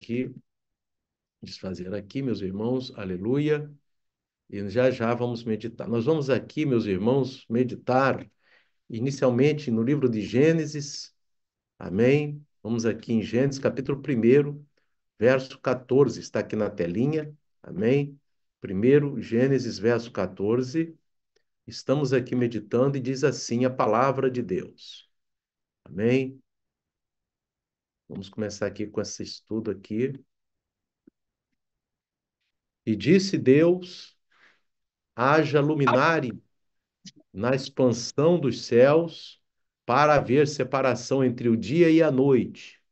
aqui, desfazer aqui, meus irmãos, aleluia, e já já vamos meditar. Nós vamos aqui, meus irmãos, meditar inicialmente no livro de Gênesis, amém? Vamos aqui em Gênesis, capítulo 1, verso 14, está aqui na telinha, amém? Primeiro, Gênesis, verso 14, estamos aqui meditando e diz assim a palavra de Deus, amém? Vamos começar aqui com esse estudo aqui. E disse Deus, haja luminária na expansão dos céus, para haver separação entre o dia e a noite,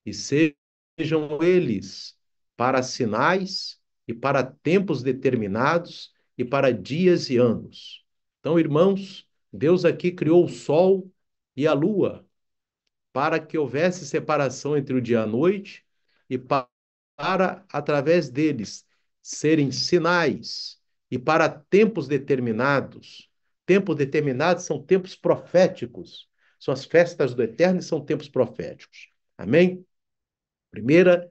e sejam eles para sinais e para tempos determinados e para dias e anos. Então, irmãos, Deus aqui criou o sol e a lua para que houvesse separação entre o dia e a noite e para, através deles, serem sinais e para tempos determinados. Tempos determinados são tempos proféticos. São as festas do Eterno e são tempos proféticos. Amém? Primeira,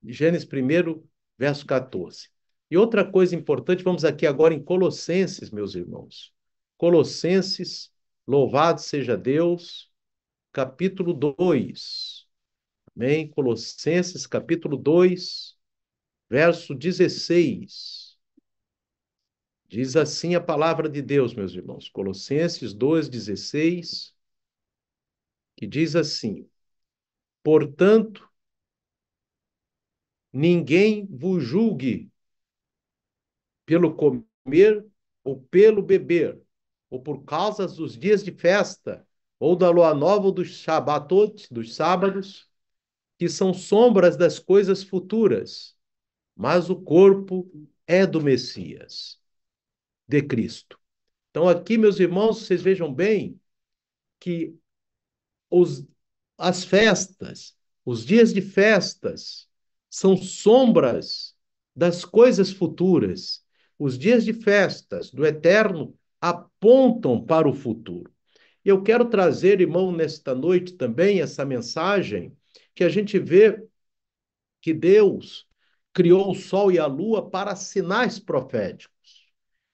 Gênesis 1, verso 14. E outra coisa importante, vamos aqui agora em Colossenses, meus irmãos. Colossenses, louvado seja Deus, capítulo 2. Amém? Colossenses, capítulo 2, verso 16. Diz assim a palavra de Deus, meus irmãos. Colossenses 2:16, que diz assim: portanto, ninguém vos julgue pelo comer ou pelo beber, ou por causa dos dias de festa, ou da lua nova, ou dos shabatot, dos sábados, que são sombras das coisas futuras, mas o corpo é do Messias, de Cristo. Então, aqui, meus irmãos, vocês vejam bem que os, as festas, os dias de festas, são sombras das coisas futuras. Os dias de festas do Eterno apontam para o futuro. E eu quero trazer, irmão, nesta noite também essa mensagem que a gente vê que Deus criou o sol e a lua para sinais proféticos.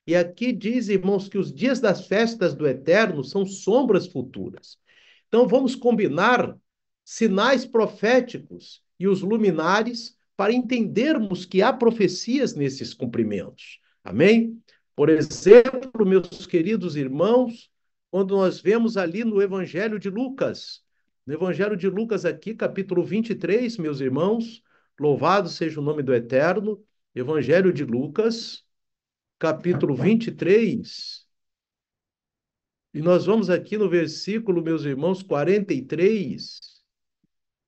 E aqui diz, irmãos, que os dias das festas do Eterno são sombras futuras. Então vamos combinar sinais proféticos e os luminares para entendermos que há profecias nesses cumprimentos. Amém? Por exemplo, meus queridos irmãos, quando nós vemos ali no Evangelho de Lucas, no Evangelho de Lucas aqui, capítulo 23, meus irmãos, louvado seja o nome do Eterno, Evangelho de Lucas, capítulo 23, e nós vamos aqui no versículo, meus irmãos, 43,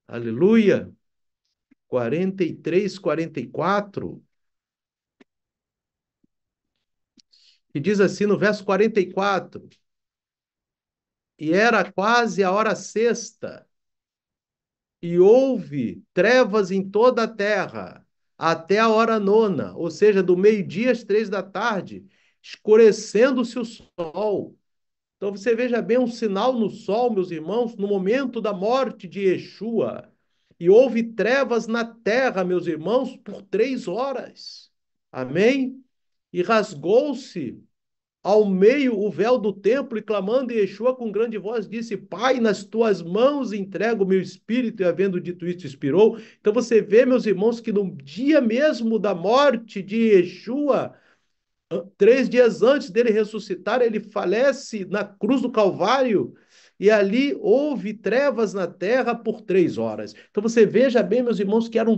aleluia, 43, 44, que diz assim no verso 44, e era quase a hora sexta, e houve trevas em toda a terra, até a hora nona, ou seja, do meio-dia às 3 da tarde, escurecendo-se o sol. Então você veja bem um sinal no sol, meus irmãos, no momento da morte de Yeshua. E houve trevas na terra, meus irmãos, por 3 horas. Amém? E rasgou-se ao meio o véu do templo, e clamando Yeshua com grande voz, disse: Pai, nas tuas mãos entrego o meu espírito, e havendo dito isto, expirou. Então você vê, meus irmãos, que no dia mesmo da morte de Yeshua, 3 dias antes dele ressuscitar, ele falece na cruz do Calvário, e ali houve trevas na terra por 3 horas. Então você veja bem, meus irmãos, que era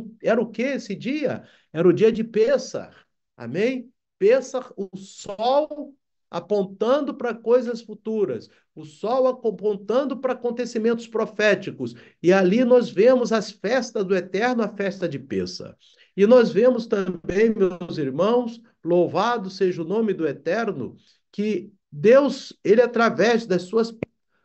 o que esse dia? Era o dia de Pêssar. Amém? Pêssar, o sol apontando para coisas futuras, o sol apontando para acontecimentos proféticos. E ali nós vemos as festas do Eterno, a festa de Pêssar. E nós vemos também, meus irmãos, louvado seja o nome do Eterno, que Deus, ele através das suas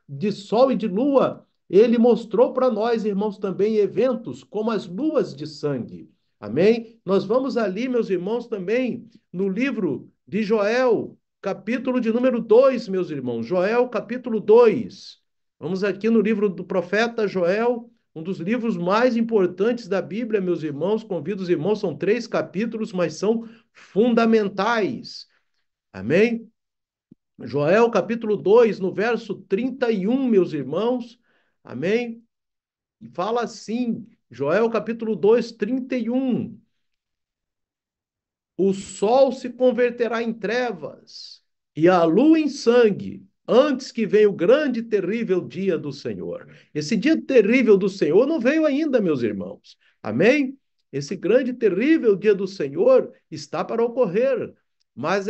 de sol e de lua, ele mostrou para nós, irmãos, também eventos como as luas de sangue. Amém? Nós vamos ali, meus irmãos, também no livro de Joel, capítulo de número 2, meus irmãos. Joel, capítulo 2. Vamos aqui no livro do profeta Joel, um dos livros mais importantes da Bíblia, meus irmãos. Convido os irmãos, são 3 capítulos, mas são fundamentais. Amém? Joel, capítulo 2, no verso 31, meus irmãos. Amém? E fala assim, Joel, capítulo 2, 31. O sol se converterá em trevas e a lua em sangue, antes que venha o grande e terrível dia do Senhor. Esse dia terrível do Senhor não veio ainda, meus irmãos. Amém? Esse grande e terrível dia do Senhor está para ocorrer. Mas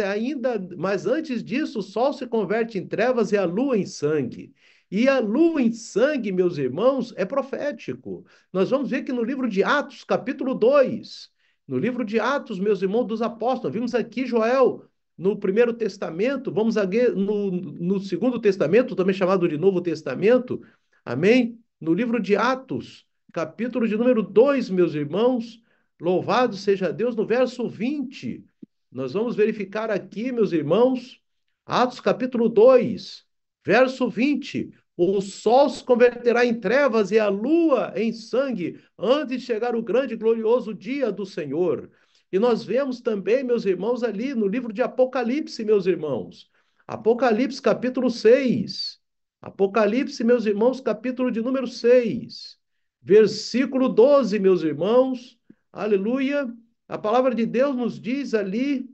antes disso, o sol se converte em trevas e a lua em sangue. E a lua em sangue, meus irmãos, é profético. Nós vamos ver que no livro de Atos, capítulo 2, no livro de Atos, meus irmãos, dos apóstolos, vimos aqui Joel no Primeiro Testamento, vamos aqui no Segundo Testamento, também chamado de Novo Testamento, amém? No livro de Atos, capítulo de número 2, meus irmãos, louvado seja Deus, no verso 20, nós vamos verificar aqui, meus irmãos, Atos capítulo 2, verso 20, o sol se converterá em trevas e a lua em sangue, antes de chegar o grande e glorioso dia do Senhor. E nós vemos também, meus irmãos, ali no livro de Apocalipse, meus irmãos. Apocalipse, capítulo 6. Apocalipse, meus irmãos, capítulo de número 6. Versículo 12, meus irmãos. Aleluia. A palavra de Deus nos diz ali,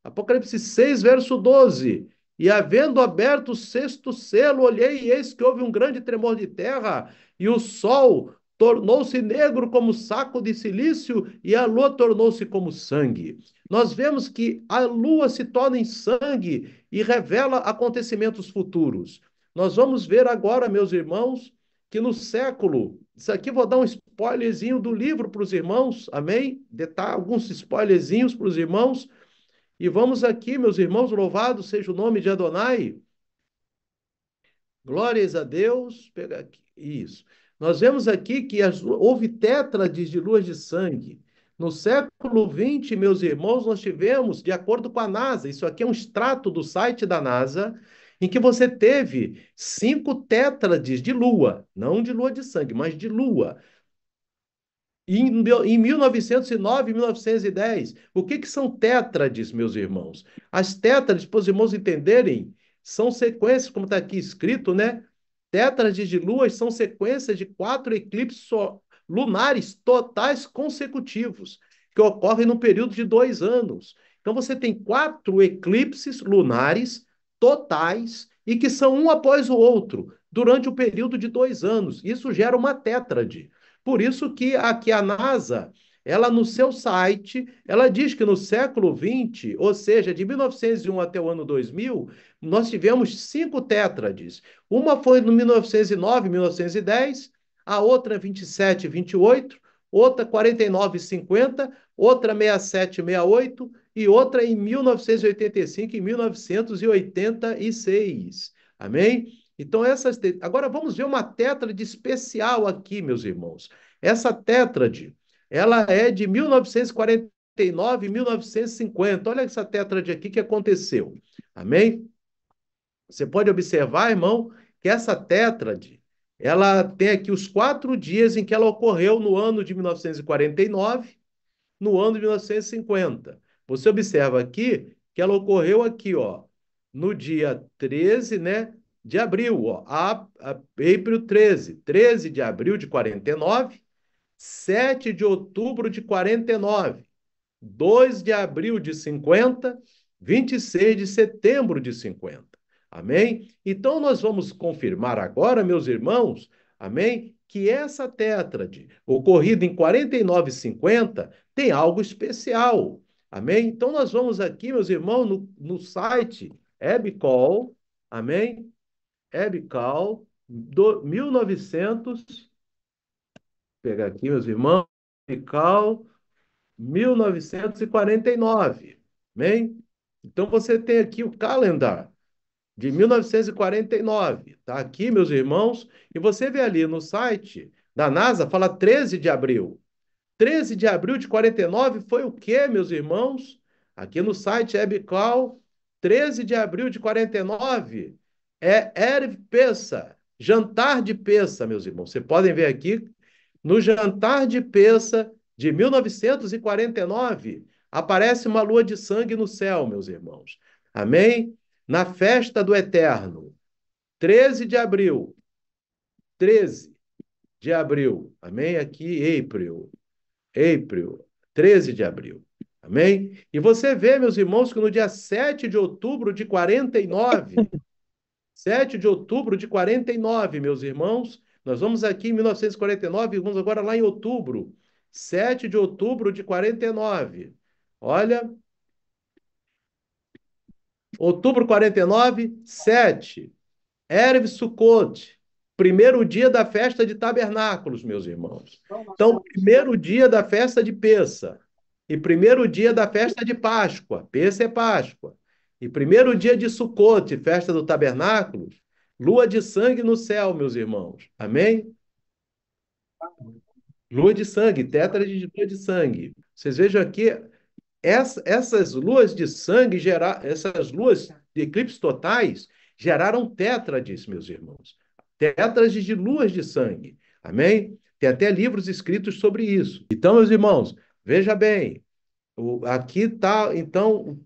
Apocalipse 6, verso 12. E havendo aberto o sexto selo, olhei e eis que houve um grande tremor de terra, e o sol tornou-se negro como saco de silício, e a lua tornou-se como sangue. Nós vemos que a lua se torna em sangue e revela acontecimentos futuros. Nós vamos ver agora, meus irmãos, que no século, isso aqui vou dar um spoilerzinho do livro para os irmãos, amém? Detalhe alguns spoilerzinhos para os irmãos. E vamos aqui, meus irmãos, louvado seja o nome de Adonai. Glórias a Deus. Pega aqui. Isso. Nós vemos aqui que houve tétrades de luas de sangue. No século XX, meus irmãos, nós tivemos, de acordo com a NASA, isso aqui é um extrato do site da NASA, em que você teve 5 tétrades de lua, não de lua de sangue, mas de lua. Em 1909 e 1910, o que são tétrades, meus irmãos? As tétrades, para os irmãos entenderem, são sequências, como está aqui escrito, né? Tétrades de luas são sequências de 4 eclipses lunares totais consecutivos, que ocorrem no período de 2 anos. Então, você tem 4 eclipses lunares totais e que são um após o outro, durante o período de 2 anos. Isso gera uma tétrade. Por isso que aqui a NASA, ela no seu site, ela diz que no século XX, ou seja, de 1901 até o ano 2000, nós tivemos 5 tétrades. Uma foi no 1909, 1910, a outra 27, 28, outra 49, 50, outra 67, 68 e outra em 1985 e 1986. Amém? Então, agora vamos ver uma tétrade especial aqui, meus irmãos. Essa tétrade, ela é de 1949 e 1950. Olha essa tétrade aqui que aconteceu. Amém? Você pode observar, irmão, que essa tétrade, ela tem aqui os 4 dias em que ela ocorreu no ano de 1949, no ano de 1950. Você observa aqui que ela ocorreu aqui, ó, no dia 13, né, de abril, ó, April 13, 13 de abril de 49, 7 de outubro de 49, 2 de abril de 50, 26 de setembro de 50. Amém? Então, nós vamos confirmar agora, meus irmãos, amém? Que essa tétrade, ocorrida em 49 e 50, tem algo especial. Amém? Então, nós vamos aqui, meus irmãos, no site EBCOL, amém? EBCOL, 1900, pegar aqui, meus irmãos, EBCOL, 1949, amém? Então, você tem aqui o calendar de 1949. Tá aqui, meus irmãos, e você vê ali no site da NASA, fala 13 de abril. 13 de abril de 49 foi o quê, meus irmãos? Aqui no site EBCAL, 13 de abril de 49 é Erev Pessa, jantar de Pessa, meus irmãos. Vocês podem ver aqui No jantar de Pêssar de 1949, aparece uma lua de sangue no céu, meus irmãos. Amém? Na festa do Eterno, 13 de abril, 13 de abril, amém? Aqui, April, 13 de abril, amém? E você vê, meus irmãos, que no dia 7 de outubro de 49, 7 de outubro de 49, meus irmãos, nós vamos aqui em 1949 e vamos agora lá em outubro, 7 de outubro de 49. Olha, outubro 49, 7. Erev Sukkot, primeiro dia da festa de tabernáculos, meus irmãos. Então, primeiro dia da festa de Pêssar e primeiro dia da festa de Páscoa. Pêssar é Páscoa. E primeiro dia de Sukkot, festa do tabernáculos, lua de sangue no céu, meus irmãos. Amém? Lua de sangue, tétrade de lua de sangue. Vocês vejam aqui, essas luas de sangue, essas luas de eclipses totais, geraram tétrades, meus irmãos. Tétrades de luas de sangue. Amém? Tem até livros escritos sobre isso. Então, meus irmãos, veja bem, aqui está, então,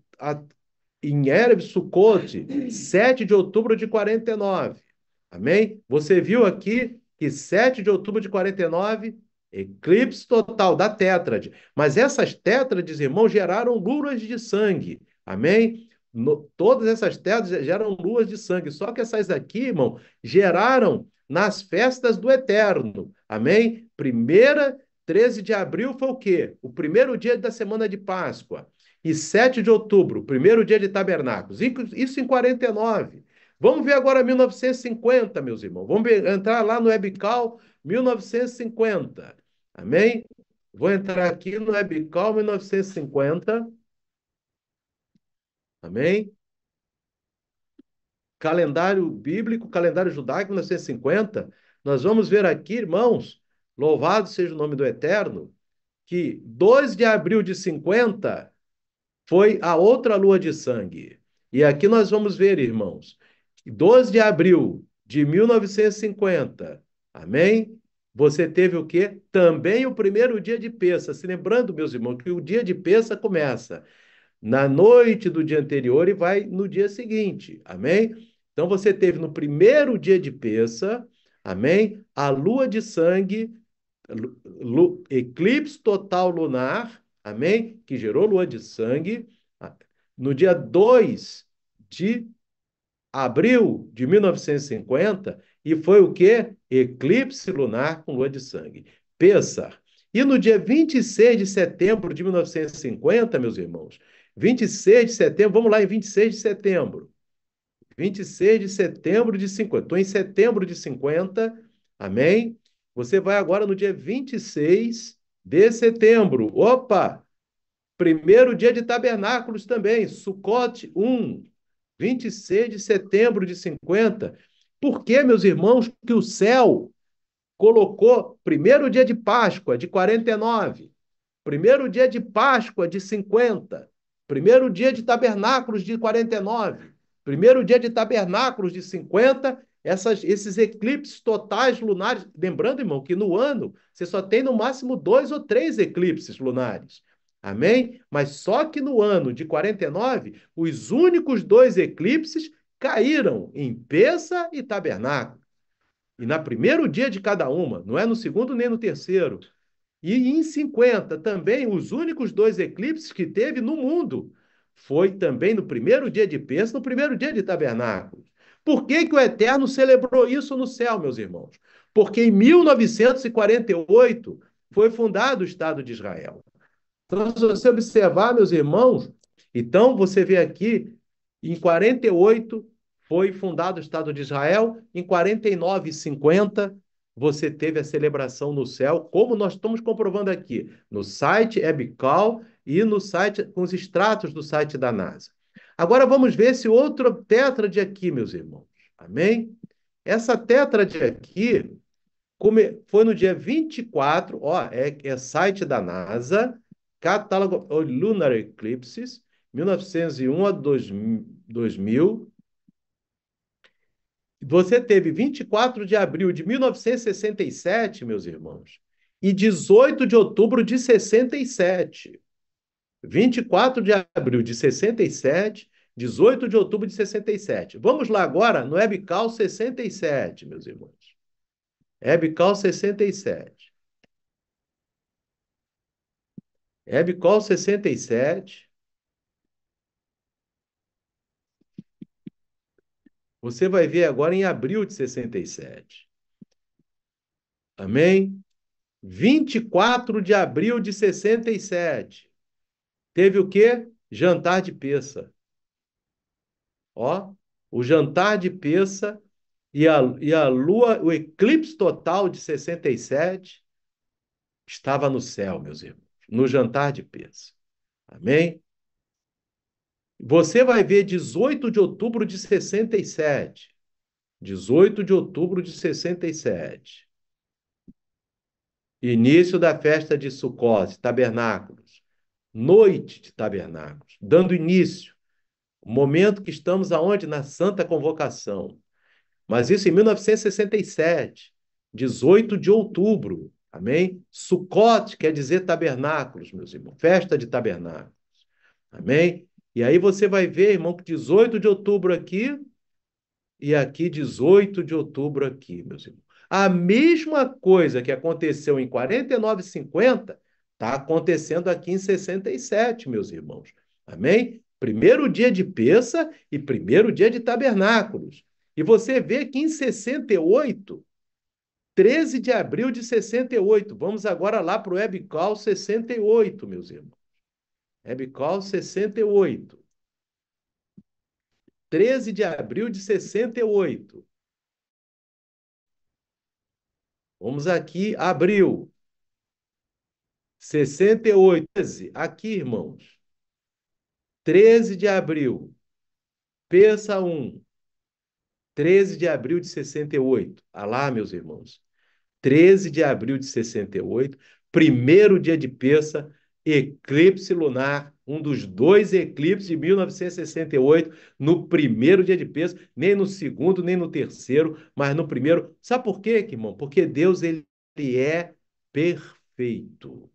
em Erev Sukkot, 7 de outubro de 49. Amém? Você viu aqui que 7 de outubro de 49, eclipse total da tétrade. Mas essas tétrades, irmãos, geraram luas de sangue. Amém? Todas essas tétrades geram luas de sangue. Só que essas aqui, irmão, geraram nas festas do Eterno. Amém? Primeira, 13 de abril foi o quê? O primeiro dia da semana de Páscoa. E 7 de outubro, primeiro dia de tabernáculos. Isso em 49. Vamos ver agora 1950, meus irmãos. Entrar lá no Ebical 1950. Amém? Vou entrar aqui no Ebical 1950. Amém? Calendário bíblico, calendário judaico 1950. Nós vamos ver aqui, irmãos, louvado seja o nome do Eterno, que 2 de abril de 50 foi a outra lua de sangue. E aqui nós vamos ver, irmãos, 12 de abril de 1950, amém? Você teve o quê? Também o primeiro dia de Pêssar. Se lembrando, meus irmãos, que o dia de Pêssar começa na noite do dia anterior e vai no dia seguinte, amém? Então você teve no primeiro dia de Pêssar, amém? A lua de sangue, eclipse total lunar, amém? Que gerou lua de sangue. No dia 2 de abril de 1950, e foi o quê? Eclipse lunar com lua de sangue. Pêssar. E no dia 26 de setembro de 1950, meus irmãos, 26 de setembro, vamos lá em 26 de setembro. 26 de setembro de 50. Estou em setembro de 50, amém? Você vai agora no dia 26 de setembro. Opa! Primeiro dia de tabernáculos também, Sukkot 1, 26 de setembro de 50. Por que, meus irmãos, que o céu colocou primeiro dia de Páscoa de 49, primeiro dia de Páscoa de 50, primeiro dia de tabernáculos de 49, primeiro dia de tabernáculos de 50, esses eclipses totais lunares? Lembrando, irmão, que no ano você só tem no máximo 2 ou 3 eclipses lunares. Amém? Mas só que no ano de 49, os únicos 2 eclipses caíram em Pêssar e Tabernáculo. E no primeiro dia de cada uma, não é no segundo nem no terceiro. E em 50, também, os únicos 2 eclipses que teve no mundo foi também no primeiro dia de Pêssar, no primeiro dia de Tabernáculo. Por que que o Eterno celebrou isso no céu, meus irmãos? Porque em 1948 foi fundado o Estado de Israel. Então, se você observar, meus irmãos, então você vê aqui, em 48 foi fundado o Estado de Israel, em 49 e 50 você teve a celebração no céu, como nós estamos comprovando aqui, no site Ebical e no site, com os extratos do site da NASA. Agora vamos ver esse outro tétrade aqui, meus irmãos. Amém? Essa tétrade aqui foi no dia 24, ó, é site da NASA, Catálogo of Lunar Eclipses, 1901 a 2000. Você teve 24 de abril de 1967, meus irmãos, e 18 de outubro de 67. 24 de abril de 67, 18 de outubro de 67. Vamos lá agora no Ebical 67, meus irmãos. Ebical 67. Ebical 67. Você vai ver agora em abril de 67. Amém? 24 de abril de 67. Teve o quê? Jantar de peça. Ó, o jantar de peça e a lua, o eclipse total de 67 estava no céu, meus irmãos, no jantar de peça. Amém? Você vai ver 18 de outubro de 67. 18 de outubro de 67. Início da festa de Sukkot, tabernáculos. Noite de tabernáculos, dando início. O momento que estamos aonde? Na Santa Convocação. Mas isso em 1967, 18 de outubro. Amém? Sukkot quer dizer tabernáculos, meus irmãos. Festa de tabernáculos. Amém? E aí você vai ver, irmão, que 18 de outubro aqui e aqui 18 de outubro aqui, meus irmãos. A mesma coisa que aconteceu em 49,50 está acontecendo aqui em 67, meus irmãos. Amém? Primeiro dia de Peça e primeiro dia de Tabernáculos. E você vê que em 68, 13 de abril de 68, vamos agora lá para o Webcall 68, meus irmãos. Webcall 68. 13 de abril de 68. Vamos aqui, abril. 68. Aqui, irmãos. 13 de abril. Peça 1. 13 de abril de 68. Alá, meus irmãos. 13 de abril de 68. Primeiro dia de Peça, eclipse lunar. Um dos dois eclipses de 1968, no primeiro dia de Peça, nem no segundo, nem no terceiro, mas no primeiro. Sabe por quê, irmão? Porque Deus, ele é perfeito.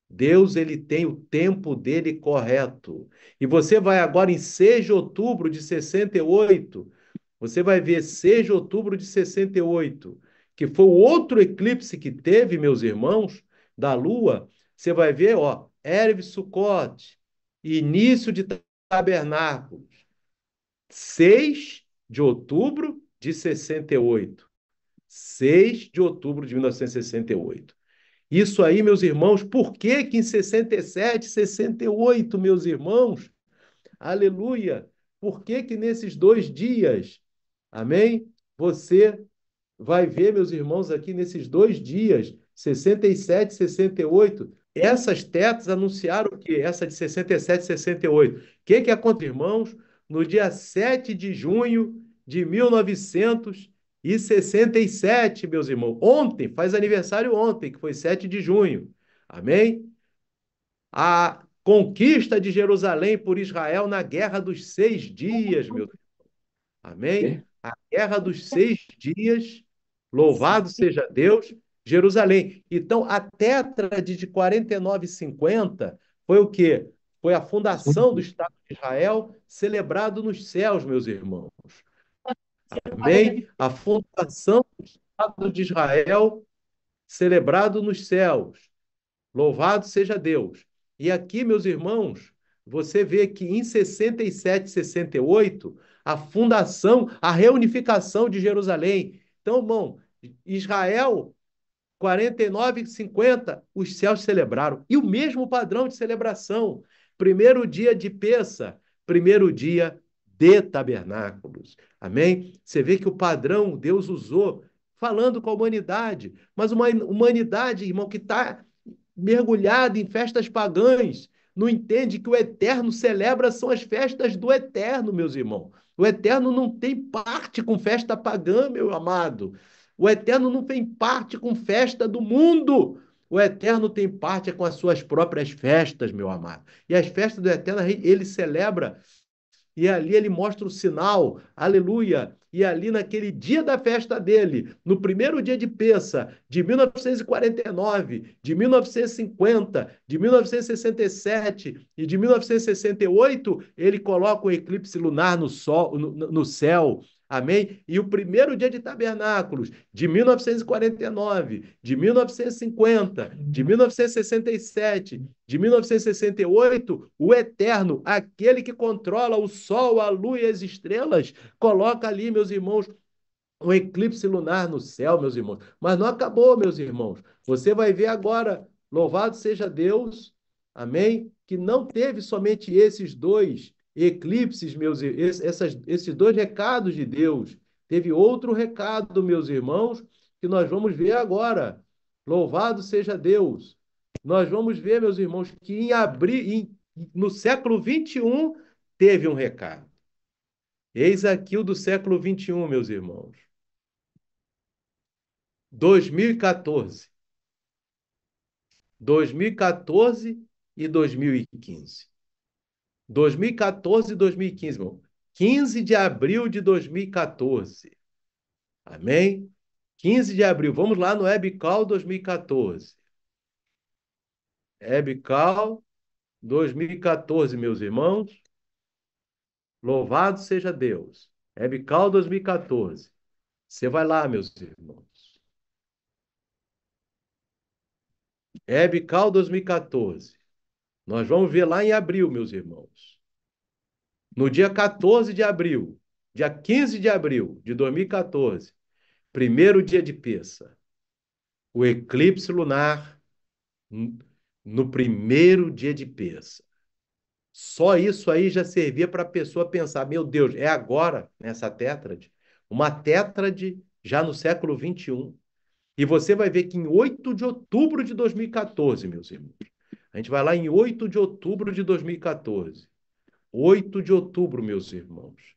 Deus, ele tem o tempo dele correto. E você vai agora em 6 de outubro de 68, você vai ver 6 de outubro de 68, que foi o outro eclipse que teve, meus irmãos, da Lua. Você vai ver, ó, Erev Sukkot, início de tabernáculos, 6 de outubro de 68. 6 de outubro de 1968. Isso aí, meus irmãos, por que que em 67, 68, meus irmãos? Aleluia! Por que que nesses 2 dias, amém? Você vai ver, meus irmãos, aqui nesses 2 dias, 67, 68, essas tetas anunciaram o quê? Essa de 67, 68. O que que aconteceu, irmãos? No dia 7 de junho de 1967, meus irmãos. Ontem, faz aniversário ontem, que foi 7 de junho. Amém? A conquista de Jerusalém por Israel na Guerra dos 6 Dias, meu Deus. Amém? A Guerra dos 6 Dias, louvado seja Deus, Jerusalém. Então, a tétrade de 49,50 foi o quê? Foi a fundação do Estado de Israel, celebrado nos céus, meus irmãos. Amém? A fundação do Estado de Israel, celebrado nos céus. Louvado seja Deus. E aqui, meus irmãos, você vê que em 67, 68, a fundação, a reunificação de Jerusalém. Então, irmão, Israel, 49 e 50, os céus celebraram. E o mesmo padrão de celebração. Primeiro dia de Peça, primeiro dia de tabernáculos. Amém? Você vê que o padrão Deus usou falando com a humanidade, mas uma humanidade, irmão, que está mergulhada em festas pagãs, não entende que o eterno celebra são as festas do eterno, meus irmãos. O eterno não tem parte com festa pagã, meu amado. O eterno não tem parte com festa do mundo. O eterno tem parte com as suas próprias festas, meu amado. E as festas do eterno ele celebra e ali ele mostra o sinal, aleluia, e ali naquele dia da festa dele, no primeiro dia de Pêssar, de 1949, de 1950, de 1967 e de 1968, ele coloca o eclipse lunar no sol, no céu. Amém? E o primeiro dia de tabernáculos, de 1949, de 1950, de 1967, de 1968, o Eterno, aquele que controla o sol, a lua e as estrelas, coloca ali, meus irmãos, um eclipse lunar no céu, meus irmãos. Mas não acabou, meus irmãos. Você vai ver agora, louvado seja Deus, amém? Que não teve somente esses dois eclipses, esses dois recados de Deus. Teve outro recado, meus irmãos, que nós vamos ver agora. Louvado seja Deus. Nós vamos ver, meus irmãos, que no século XXI teve um recado. Eis aqui o do século XXI, meus irmãos. 2014. 2014 e 2015. 2014 e 2015, irmão. 15 de abril de 2014. Amém? 15 de abril. Vamos lá no Webcall 2014. Webcall 2014, meus irmãos. Louvado seja Deus. Webcall 2014. Você vai lá, meus irmãos. Webcall 2014. Nós vamos ver lá em abril, meus irmãos. No dia 14 de abril, dia 15 de abril de 2014, primeiro dia de Pêssar, o eclipse lunar no primeiro dia de Pêssar. Só isso aí já servia para a pessoa pensar, meu Deus, é agora nessa tétrade? Uma tétrade já no século XXI. E você vai ver que em 8 de outubro de 2014, meus irmãos, a gente vai lá em 8 de outubro de 2014. 8 de outubro, meus irmãos.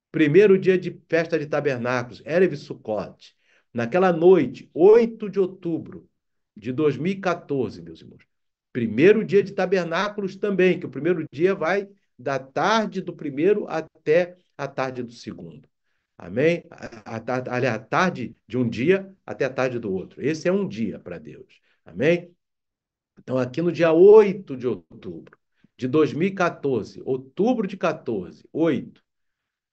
Primeiro dia de festa de tabernáculos, Erev Sukkot. Naquela noite, 8 de outubro de 2014, meus irmãos. Primeiro dia de tabernáculos também, que o primeiro dia vai da tarde do primeiro até a tarde do segundo. Amém? A tarde de um dia até a tarde do outro. Esse é um dia para Deus. Amém? Então, aqui no dia 8 de outubro de 2014, outubro de 14, 8.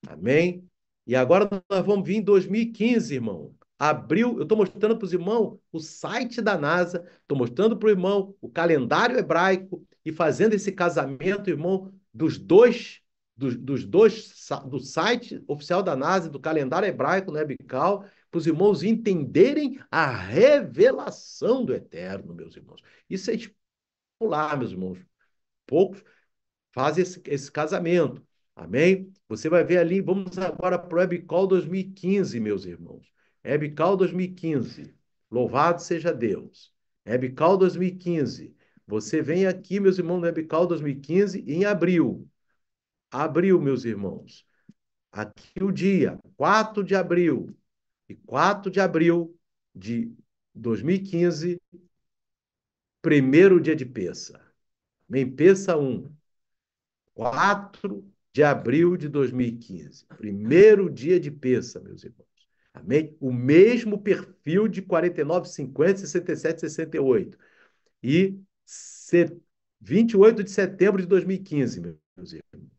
Amém? E agora nós vamos vir em 2015, irmão. Abril, eu estou mostrando para os irmãos o site da NASA, estou mostrando para o irmão o calendário hebraico e fazendo esse casamento, irmão, do site oficial da NASA, e do calendário hebraico, né, Bical, para os irmãos entenderem a revelação do Eterno, meus irmãos. Isso é espetacular, meus irmãos. Poucos fazem esse casamento. Amém? Você vai ver ali, vamos agora para o Webcall 2015, meus irmãos. Webcall 2015. Louvado seja Deus. Webcall 2015. Você vem aqui, meus irmãos, no Webcall 2015 em abril. Abril, meus irmãos. Aqui o dia, 4 de abril. E 4 de abril de 2015, primeiro dia de Pêssar. Amém? Pêssar 1. 4 de abril de 2015. Primeiro dia de Pêssar, meus irmãos. Amém? O mesmo perfil de 49, 50, 67, 68. E 28 de setembro de 2015, meus irmãos.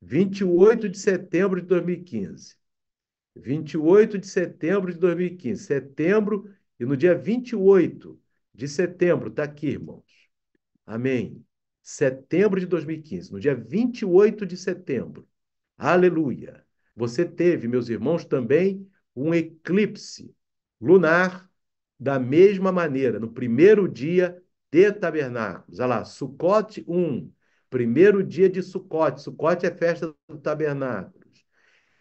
28 de setembro de 2015. 28 de setembro de 2015. Setembro, e no dia 28 de setembro, está aqui, irmãos. Amém. Setembro de 2015, no dia 28 de setembro. Aleluia. Você teve, meus irmãos, também um eclipse lunar da mesma maneira, no primeiro dia de tabernáculos. Olha lá, Sucote 1, primeiro dia de Sucote. Sucote é festa do tabernáculos.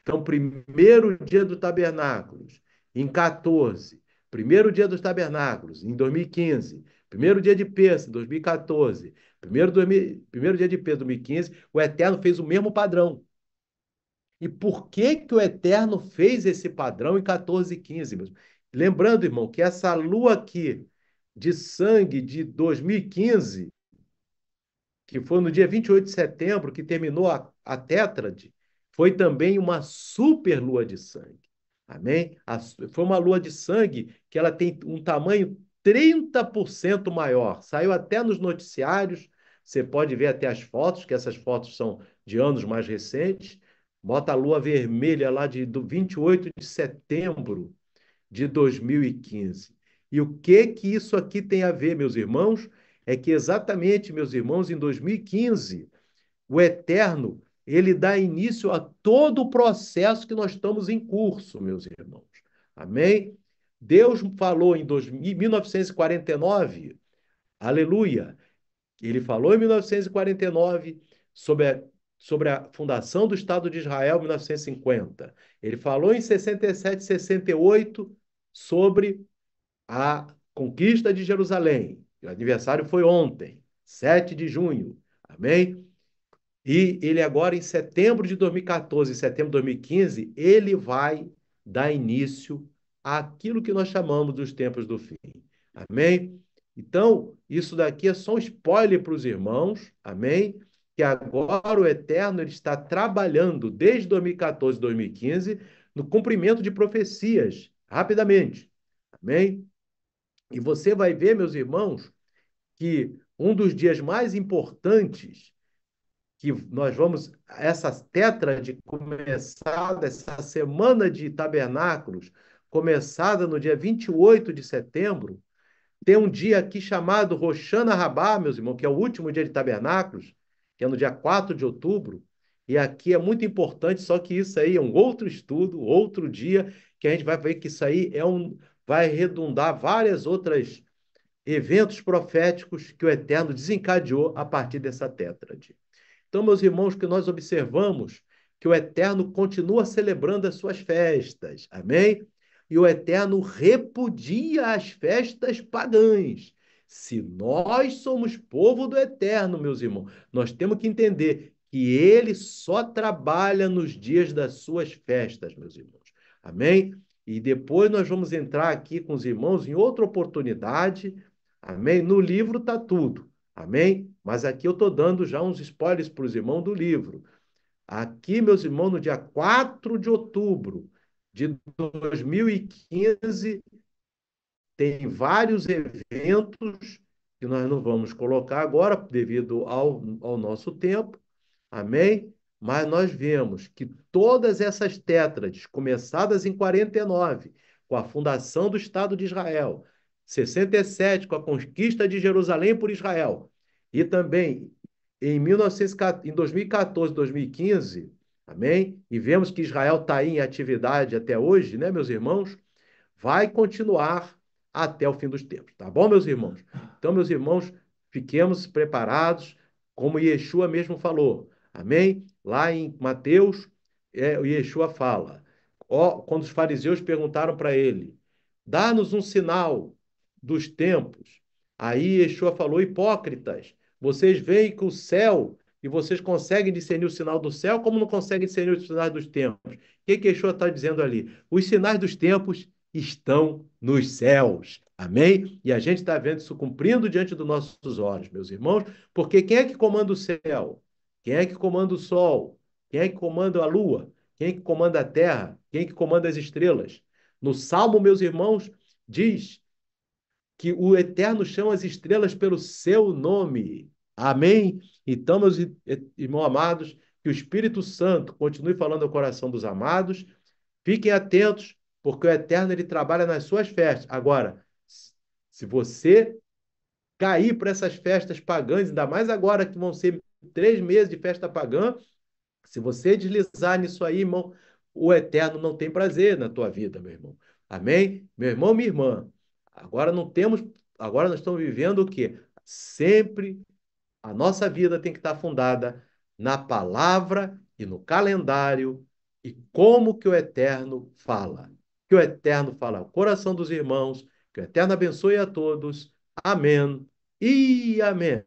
Então, primeiro dia do tabernáculos, em 14. Primeiro dia dos tabernáculos, em 2015. Primeiro dia de Pêssar, em 2014. Primeiro dia de Pêssar, 2015. O Eterno fez o mesmo padrão. E por que que o Eterno fez esse padrão em 14 e 15? Mesmo? Lembrando, irmão, que essa lua aqui de sangue de 2015, que foi no dia 28 de setembro, que terminou a tétrade, foi também uma super lua de sangue. Amém? Foi uma lua de sangue que ela tem um tamanho 30% maior. Saiu até nos noticiários. Você pode ver até as fotos, que essas fotos são de anos mais recentes. Bota a lua vermelha lá do 28 de setembro de 2015. E o que isso aqui tem a ver, meus irmãos? É que exatamente, meus irmãos, em 2015, o Eterno, ele dá início a todo o processo que nós estamos em curso, meus irmãos. Amém? Deus falou em 1949, aleluia, ele falou em 1949 sobre a fundação do Estado de Israel em 1950. Ele falou em 67, 68 sobre a conquista de Jerusalém. O aniversário foi ontem, 7 de junho. Amém? E ele agora, em setembro de 2014, setembro de 2015, ele vai dar início àquilo que nós chamamos dos tempos do fim. Amém? Então, isso daqui é só um spoiler para os irmãos, amém? Que agora o Eterno ele está trabalhando desde 2014, 2015, no cumprimento de profecias, rapidamente. Amém? E você vai ver, meus irmãos, que um dos dias mais importantes que nós vamos, essa de começada, essa semana de tabernáculos, começada no dia 28 de setembro, tem um dia aqui chamado Roshana Rabá, meus irmãos, que é o último dia de tabernáculos, que é no dia 4 de outubro, e aqui é muito importante, só que isso aí é um outro estudo, outro dia, que a gente vai ver que isso aí vai redundar várias outras eventos proféticos que o Eterno desencadeou a partir dessa tétrade. Então, meus irmãos, que nós observamos que o Eterno continua celebrando as suas festas, amém? E o Eterno repudia as festas pagãs. Se nós somos povo do Eterno, meus irmãos, nós temos que entender que ele só trabalha nos dias das suas festas, meus irmãos. Amém? E depois nós vamos entrar aqui com os irmãos em outra oportunidade. Amém? No livro está tudo. Amém? Mas aqui eu estou dando já uns spoilers para os irmãos do livro. Aqui, meus irmãos, no dia 4 de outubro de 2015, tem vários eventos que nós não vamos colocar agora, devido ao nosso tempo. Amém? Mas nós vemos que todas essas tétrades, começadas em 49, com a fundação do Estado de Israel, 67, com a conquista de Jerusalém por Israel, e também em 2014, 2015, amém? E vemos que Israel está aí em atividade até hoje, né, meus irmãos? Vai continuar até o fim dos tempos, tá bom, meus irmãos? Então, meus irmãos, fiquemos preparados, como Yeshua mesmo falou. Amém? Lá em Mateus, o Yeshua fala, quando os fariseus perguntaram para ele, dá-nos um sinal dos tempos. Aí Yeshua falou, hipócritas, vocês veem que o céu, e vocês conseguem discernir o sinal do céu, como não conseguem discernir os sinais dos tempos? O que Yeshua está dizendo ali? Os sinais dos tempos estão nos céus. Amém? E a gente está vendo isso cumprindo diante dos nossos olhos, meus irmãos, porque quem é que comanda o céu? Quem é que comanda o sol? Quem é que comanda a lua? Quem é que comanda a terra? Quem é que comanda as estrelas? No Salmo, meus irmãos, diz que o Eterno chama as estrelas pelo seu nome. Amém? Então, meus irmãos amados, que o Espírito Santo continue falando ao coração dos amados. Fiquem atentos, porque o Eterno ele trabalha nas suas festas. Agora, se você cair para essas festas pagãs, ainda mais agora que vão ser 3 meses de festa pagã, se você deslizar nisso aí, irmão, o Eterno não tem prazer na tua vida, meu irmão. Amém? Meu irmão, minha irmã. Agora não temos, agora nós estamos vivendo o quê? Sempre a nossa vida tem que estar fundada na palavra e no calendário e como que o Eterno fala. Que o Eterno fala ao coração dos irmãos, que o Eterno abençoe a todos. Amém e amém.